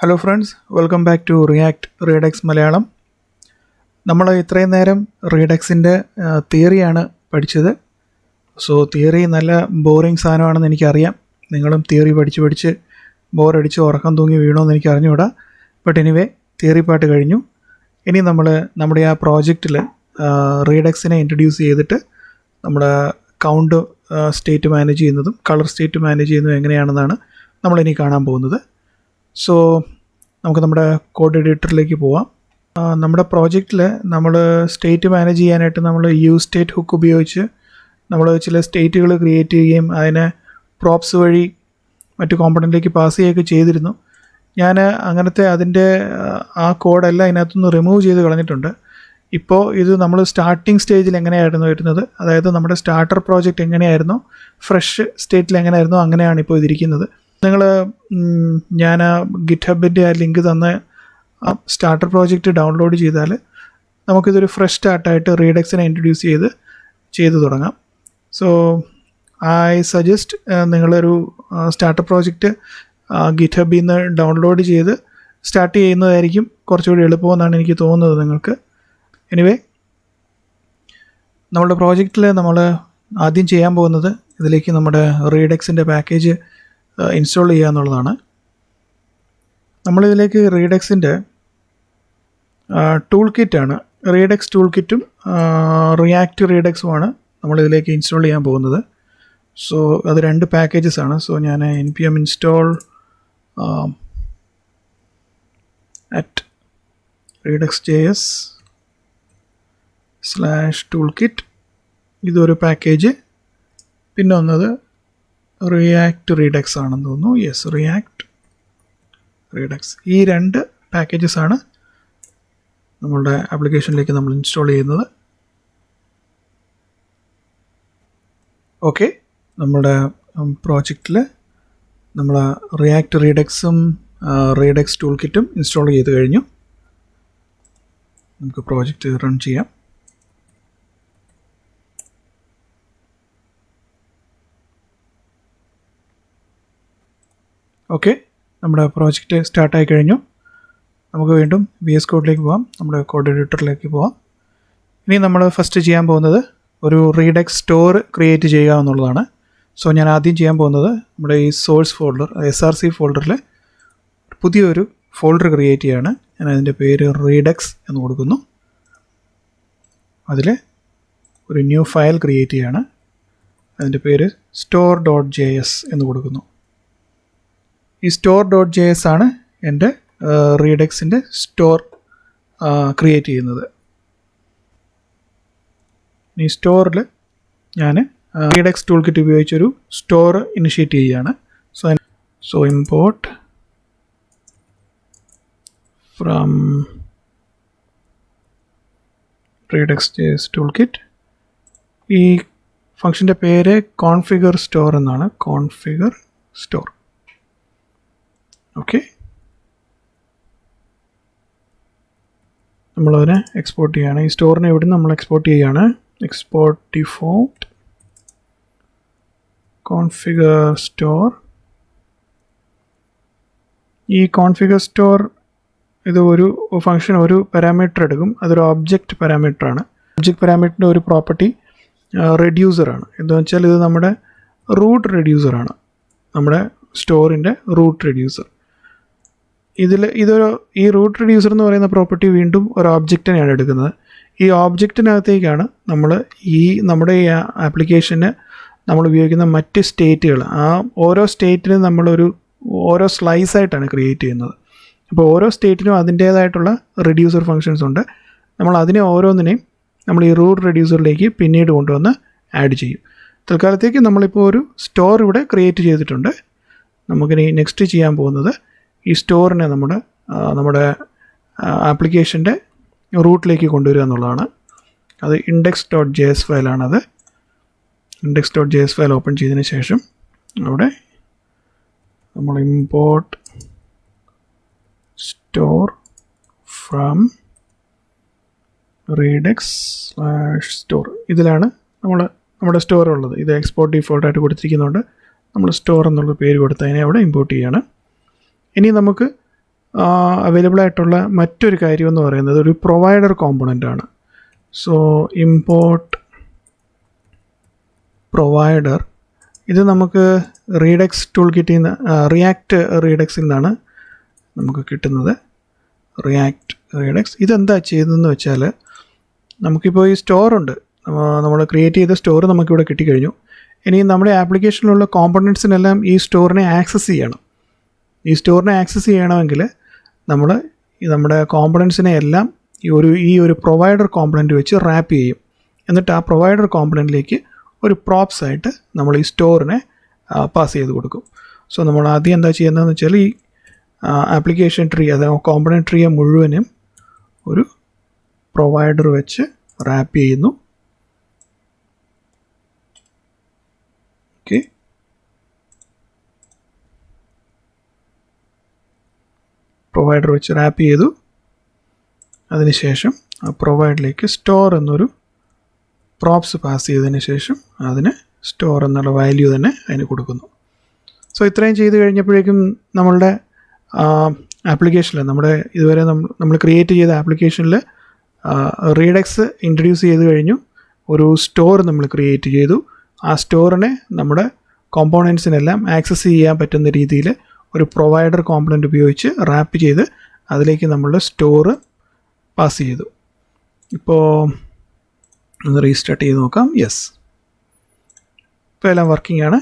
Hello friends, welcome back to React Redux malayalam. നമ്മൾ ഇത്രയും നേരം റീഡക്സിൻ്റെ തിയറിയാണ് പഠിച്ചത്. സോ തിയറി നല്ല ബോറിങ് സാധനമാണെന്ന് എനിക്കറിയാം. നിങ്ങളും തിയറി പഠിച്ച് ബോറടിച്ച് ഉറക്കം തൂങ്ങി വീണോന്ന് എനിക്ക് അറിഞ്ഞുകൂടാ. ബട്ട് എനിവേ തിയറി പാർട്ട് കഴിഞ്ഞു. ഇനി നമ്മൾ നമ്മുടെ ആ പ്രോജക്റ്റിൽ റീഡക്സിനെ ഇൻട്രൊഡ്യൂസ് ചെയ്തിട്ട് നമ്മുടെ കൗണ്ട് സ്റ്റേറ്റ് മാനേജ് ചെയ്യുന്നതും കളർ സ്റ്റേറ്റ് മാനേജ് ചെയ്യുന്നതും എങ്ങനെയാണെന്നാണ് നമ്മളിനി കാണാൻ പോകുന്നത്. സോ നമുക്ക് നമ്മുടെ കോഡ് എഡിറ്ററിലേക്ക് പോവാം. നമ്മുടെ പ്രോജക്റ്റിൽ നമ്മൾ സ്റ്റേറ്റ് മാനേജ് ചെയ്യാനായിട്ട് നമ്മൾ യൂസ് സ്റ്റേറ്റ് ഹുക്ക് ഉപയോഗിച്ച് നമ്മൾ ചില സ്റ്റേറ്റുകൾ ക്രിയേറ്റ് ചെയ്യുകയും അതിനെ പ്രോപ്സ് വഴി മറ്റു കോമ്പണൻറ്റിലേക്ക് പാസ് ചെയ്യുകയൊക്കെ ചെയ്തിരുന്നു. ഞാൻ അങ്ങനത്തെ അതിൻ്റെ ആ കോഡെല്ലാം ഇതിനകത്തുനിന്ന് റിമൂവ് ചെയ്ത് കളഞ്ഞിട്ടുണ്ട്. ഇപ്പോൾ ഇത് നമ്മൾ സ്റ്റാർട്ടിങ് സ്റ്റേജിൽ എങ്ങനെയായിരുന്നു വരുന്നത്, അതായത് നമ്മുടെ സ്റ്റാർട്ടർ പ്രോജക്റ്റ് എങ്ങനെയായിരുന്നോ ഫ്രഷ് സ്റ്റേറ്റിൽ എങ്ങനെയായിരുന്നോ അങ്ങനെയാണ് ഇപ്പോൾ ഇതിരിക്കുന്നത്. ഞാൻ ആ ഗിറ്റ്ഹബിൻ്റെ ആ ലിങ്ക് തന്ന സ്റ്റാർട്ടർ പ്രോജക്റ്റ് ഡൗൺലോഡ് ചെയ്താൽ നമുക്കിതൊരു ഫ്രഷ് സ്റ്റാർട്ടായിട്ട് റീഡക്സിനെ ഇൻട്രൊഡ്യൂസ് ചെയ്ത് തുടങ്ങാം. സോ ഐ സജസ്റ്റ് നിങ്ങളൊരു സ്റ്റാർട്ടർ പ്രോജക്റ്റ് ഗിറ്റ്ഹബിൽ നിന്ന് ഡൗൺലോഡ് ചെയ്ത് സ്റ്റാർട്ട് ചെയ്യുന്നതായിരിക്കും കുറച്ചുകൂടി എളുപ്പമെന്നാണ് എനിക്ക് തോന്നുന്നത് നിങ്ങൾക്ക്. എനിവേ നമ്മുടെ പ്രോജക്റ്റിൽ നമ്മൾ ആദ്യം ചെയ്യാൻ പോകുന്നത് ഇതിലേക്ക് നമ്മുടെ റീഡക്സിൻ്റെ പാക്കേജ് ഇൻസ്റ്റാൾ ചെയ്യുക എന്നുള്ളതാണ്. നമ്മളിതിലേക്ക് റീഡക്സിൻ്റെ ടൂൾ കിറ്റാണ്, റീഡക്സ് ടൂൾ കിറ്റും റിയാക്ട് റീഡക്സുമാണ് നമ്മളിതിലേക്ക് ഇൻസ്റ്റാൾ ചെയ്യാൻ പോകുന്നത്. സോ അത് രണ്ട് പാക്കേജസ് ആണ്. സോ ഞാൻ npm install at redux-js /toolkit ഇതൊരു പാക്കേജ്, പിന്നെ ഒന്നത് റിയാക്ട് റീഡക്സ് ആണെന്ന് തോന്നുന്നു. Yes, React Redux. ഈ രണ്ട് പാക്കേജസാണ് നമ്മളുടെ ആപ്ലിക്കേഷനിലേക്ക് നമ്മൾ ഇൻസ്റ്റാൾ ചെയ്യുന്നത്. ഓക്കെ, നമ്മുടെ പ്രോജക്റ്റിൽ നമ്മൾ റിയാക്ട് റീഡക്സും റീഡക്സ് ടൂൾ കിറ്റും ഇൻസ്റ്റാൾ ചെയ്ത് കഴിഞ്ഞു. നമുക്ക് പ്രോജക്റ്റ് റൺ ചെയ്യാം. ഓക്കെ, നമ്മുടെ പ്രോജക്റ്റ് സ്റ്റാർട്ടായി കഴിഞ്ഞു. നമുക്ക് വീണ്ടും VS കോഡിലേക്ക് പോകാം, നമ്മുടെ കോഡ് എഡിറ്ററിലേക്ക് പോകാം. ഇനി നമ്മൾ ഫസ്റ്റ് ചെയ്യാൻ പോകുന്നത് ഒരു റീഡക്സ് സ്റ്റോർ ക്രിയേറ്റ് ചെയ്യുക എന്നുള്ളതാണ്. സോ ഞാൻ ആദ്യം ചെയ്യാൻ പോകുന്നത് നമ്മുടെ ഈ സോഴ്സ് ഫോൾഡർ SRC ഫോൾഡറിൽ പുതിയൊരു ഫോൾഡർ ക്രിയേറ്റ് ചെയ്യുകയാണ്. ഞാൻ അതിൻ്റെ പേര് റീഡക്സ് എന്ന് കൊടുക്കുന്നു. അതിൽ ഒരു ന്യൂ ഫയൽ ക്രിയേറ്റ് ചെയ്യുകയാണ്. അതിൻ്റെ പേര് store.js എന്ന് കൊടുക്കുന്നു. ഈ store.js ആണ് എൻ്റെ റീഡക്സിൻ്റെ സ്റ്റോർ ക്രിയേറ്റ് ചെയ്യുന്നത്. ഈ സ്റ്റോറിൽ ഞാൻ റീഡക്സ് ടൂൾ കിറ്റ് ഉപയോഗിച്ചൊരു സ്റ്റോർ ഇനിഷ്യേറ്റ് ചെയ്യുകയാണ്. So import from redux-js toolkit. ഈ ഫംഗ്ഷൻ്റെ പേര് കോൺഫിഗർ സ്റ്റോർ എന്നാണ്, കോൺഫിഗർ സ്റ്റോർ. ഓക്കെ, നമ്മളതിനെ എക്സ്പോർട്ട് ചെയ്യുകയാണ്. ഈ സ്റ്റോറിനെ ഇവിടെ നമ്മൾ എക്സ്പോർട്ട് ചെയ്യുകയാണ്. Export default configure store. ഈ കോൺഫിഗർ സ്റ്റോർ ഇത് ഒരു ഫംഗ്ഷൻ ഒരു പാരാമീറ്റർ എടുക്കും. അതൊരു ഒബ്ജക്റ്റ് പാരാമീറ്ററാണ്. ഒബ്ജക്റ്റ് പാരാമീറ്ററിൻ്റെ ഒരു പ്രോപ്പർട്ടി റെഡ്യൂസറാണ്. എന്താണെന്ന് വെച്ചാൽ ഇത് നമ്മുടെ റൂട്ട് റെഡ്യൂസറാണ്, നമ്മുടെ സ്റ്റോറിൻ്റെ റൂട്ട് റെഡ്യൂസർ. ഈ റൂട്ട് റെഡ്യൂസർ എന്ന് പറയുന്ന പ്രോപ്പർട്ടി വീണ്ടും ഒരു ഓബ്ജക്റ്റിനെയാണ് എടുക്കുന്നത്. ഈ ഓബ്ജക്റ്റിനകത്തേക്കാണ് നമ്മൾ നമ്മുടെ ഈ ആപ്ലിക്കേഷന് നമ്മൾ ഉപയോഗിക്കുന്ന മറ്റ് സ്റ്റേറ്റുകൾ, ആ ഓരോ സ്റ്റേറ്റിനും ഓരോ സ്ലൈസായിട്ടാണ് ക്രിയേറ്റ് ചെയ്യുന്നത്. അപ്പോൾ ഓരോ സ്റ്റേറ്റിനും അതിൻ്റേതായിട്ടുള്ള റെഡ്യൂസർ ഫങ്ഷൻസ് ഉണ്ട്. നമ്മൾ അതിനെ ഓരോന്നിനെയും നമ്മൾ ഈ റൂട്ട് റെഡ്യൂസറിലേക്ക് പിന്നീട് കൊണ്ടുവന്ന് ആഡ് ചെയ്യും. തൽക്കാലത്തേക്ക് നമ്മളിപ്പോൾ ഒരു സ്റ്റോർ ഇവിടെ ക്രിയേറ്റ് ചെയ്തിട്ടുണ്ട്. നമുക്കിനി നെക്സ്റ്റ് ചെയ്യാൻ പോകുന്നത് ഈ സ്റ്റോറിനെ നമ്മുടെ ആപ്ലിക്കേഷൻ്റെ റൂട്ടിലേക്ക് കൊണ്ടുവരിക എന്നുള്ളതാണ്. അത് index.js ഫയലാണത്. index.js ഫയൽ ഓപ്പൺ ചെയ്തതിന് ശേഷം അവിടെ നമ്മൾ ഇമ്പോർട്ട് സ്റ്റോർ ഫ്രം redux/store ഇതിലാണ് നമ്മുടെ സ്റ്റോർ ഉള്ളത്. ഇത് എക്സ്പോർട്ട് ഡിഫോൾട്ടായിട്ട് കൊടുത്തിരിക്കുന്നതുകൊണ്ട് നമ്മൾ സ്റ്റോർ എന്നുള്ള പേര് കൊടുത്ത് അതിനെ അവിടെ ഇമ്പോർട്ട് ചെയ്യാണ്. ഇനി നമുക്ക് അവൈലബിൾ ആയിട്ടുള്ള മറ്റൊരു കാര്യം എന്ന് പറയുന്നത് ഒരു പ്രൊവൈഡർ കോമ്പണൻ്റ് ആണ്. സോ ഇമ്പോർട്ട് പ്രൊവൈഡർ, ഇത് നമുക്ക് റീഡക്സ് ടൂൾ കിറ്റിൽ നിന്ന് റിയാക്ട് റീഡക്സിൽ നിന്നാണ് നമുക്ക് കിട്ടുന്നത്. റിയാക്ട് റീഡക്സ് ഇതെന്താ ചെയ്തതെന്ന് വെച്ചാൽ, നമുക്കിപ്പോൾ ഈ സ്റ്റോറുണ്ട്, നമ്മൾ ക്രിയേറ്റ് ചെയ്ത സ്റ്റോർ നമുക്കിവിടെ കിട്ടിക്കഴിഞ്ഞു. ഇനി നമ്മുടെ ആപ്ലിക്കേഷനിലുള്ള കോമ്പണൻസിനെല്ലാം ഈ സ്റ്റോറിനെ ആക്സസ് ചെയ്യണം. ഈ സ്റ്റോറിനെ ആക്സസ് ചെയ്യണമെങ്കിൽ നമ്മൾ നമ്മുടെ കോമ്പണൻസിനെ എല്ലാം ഈ ഒരു പ്രൊവൈഡർ കോമ്പണൻറ്റ് വെച്ച് റാപ്പ് ചെയ്യും. എന്നിട്ട് ആ പ്രൊവൈഡർ കോമ്പണൻറ്റിലേക്ക് ഒരു പ്രോപ്സ് ആയിട്ട് നമ്മൾ ഈ സ്റ്റോറിനെ പാസ് ചെയ്ത് കൊടുക്കും. സോ നമ്മൾ ആദ്യം എന്താ ചെയ്യുന്നതെന്ന് വെച്ചാൽ, ഈ ആപ്ലിക്കേഷൻ ട്രീ, അതായത് കോമ്പണൻറ്റ് ട്രീയെ മുഴുവനും ഒരു പ്രൊവൈഡർ വെച്ച് റാപ്പ് ചെയ്യുന്നു. ഓക്കെ, പ്രൊവൈഡർ വെച്ച് റാപ്പ് ചെയ്തു. അതിനുശേഷം ആ പ്രൊവൈഡറിലേക്ക് സ്റ്റോർ എന്നൊരു പ്രോപ്സ് പാസ് ചെയ്തതിന് ശേഷം അതിന് സ്റ്റോർ എന്നുള്ള വാല്യൂ തന്നെ അതിന് കൊടുക്കുന്നു. സോ ഇത്രയും ചെയ്ത് കഴിഞ്ഞപ്പോഴേക്കും നമ്മളുടെ ആപ്ലിക്കേഷനിൽ, നമ്മുടെ ഇതുവരെ നമ്മൾ ക്രിയേറ്റ് ചെയ്ത ആപ്ലിക്കേഷനിൽ റീഡക്സ് ഇൻട്രൊഡ്യൂസ് ചെയ്ത് കഴിഞ്ഞു. ഒരു സ്റ്റോർ നമ്മൾ ക്രിയേറ്റ് ചെയ്തു. ആ സ്റ്റോറിനെ നമ്മുടെ കോമ്പോണൻസിനെല്ലാം ആക്സസ് ചെയ്യാൻ പറ്റുന്ന രീതിയിൽ ഒരു പ്രൊവൈഡർ കോമ്പണൻ്റ് ഉപയോഗിച്ച് റാപ്പ് ചെയ്ത് അതിലേക്ക് നമ്മളുടെ സ്റ്റോറ് പാസ് ചെയ്തു. ഇപ്പോൾ ഒന്ന് റീസ്റ്റാർട്ട് ചെയ്ത് നോക്കാം. യെസ്, ഇപ്പോൾ എല്ലാം വർക്കിംഗ് ആണ്.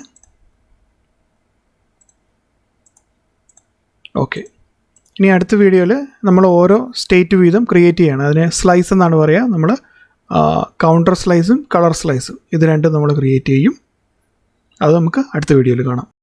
ഓക്കെ, ഇനി അടുത്ത വീഡിയോയിൽ നമ്മൾ ഓരോ സ്റ്റേറ്റ് വീതം ക്രിയേറ്റ് ചെയ്യണം. അതിനെ സ്ലൈസ് എന്നാണ് പറയുക. നമ്മൾ കൗണ്ടർ സ്ലൈസും കളർ സ്ലൈസും ഇത് രണ്ടും നമ്മൾ ക്രിയേറ്റ് ചെയ്യും. അത് നമുക്ക് അടുത്ത വീഡിയോയിൽ കാണാം.